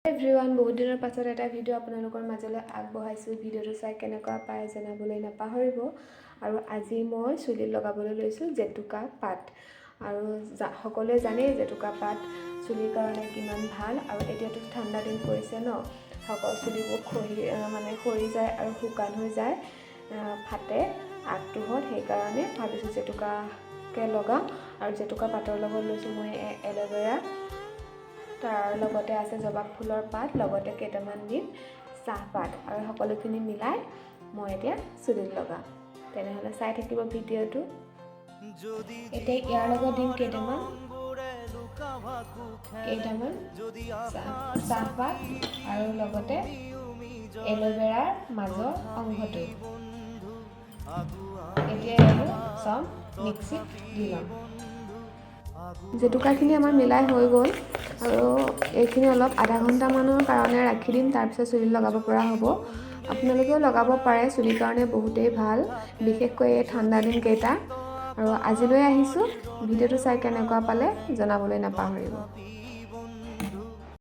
Everyone, বহুত দিনৰ পাছত এটা ভিডিঅ' আপোনালোকৰ মাজলৈ আগবঢ়াইছোঁ। ভিডিঅ'টো চাই কেনেকুৱা পায় জনাবলৈ নাপাহৰিব। আৰু আজি মই চুলিত লগাবলৈ লৈছোঁ জেতুকা পাত। আৰু সকলোৱে জানেই জেতুকা পাত চুলিৰ কাৰণে কিমান ভাল। আৰু এতিয়াতো ঠাণ্ডা দিন পৰিছে ন, সকলো চুলিবোৰ সৰি যায় আৰু শুকান হৈ যায়, ফাটে আগটোহত। সেইকাৰণে ভাবিছোঁ জেতুকাকে লগাওঁ। আৰু জেতুকা পাতৰ লগত লৈছোঁ মই এল'ভেৰা, তাৰ লগতে আছে জবা ফুলৰ পাত, লগতে কেইটামান দিম চাহপাত, আৰু সকলোখিনি মিলাই মই এতিয়া চুলিত লগাম। তেনেহ'লে চাই থাকিব ভিডিঅ'টো। এতিয়া ইয়াৰ লগত দিম কেইটামান চাহপাত আৰু লগতে এল'ভেৰাৰ মাজৰ অংশটো। এতিয়া এইবোৰ চব মিক্সিত দি ল'ম। জেতুকাখিনি আমাৰ মিলাই হৈ গ'ল, আৰু এইখিনি অলপ আধা ঘণ্টামানৰ কাৰণে ৰাখি দিম, তাৰপিছত চুলিত লগাব পৰা হ'ব। আপোনালোকেও লগাব পাৰে, চুলিৰ কাৰণে বহুতেই ভাল, বিশেষকৈ এই ঠাণ্ডা দিনকেইটা। আৰু আজিলৈ আহিছোঁ। ভিডিঅ'টো চাই কেনেকুৱা পালে জনাবলৈ নাপাহৰিব।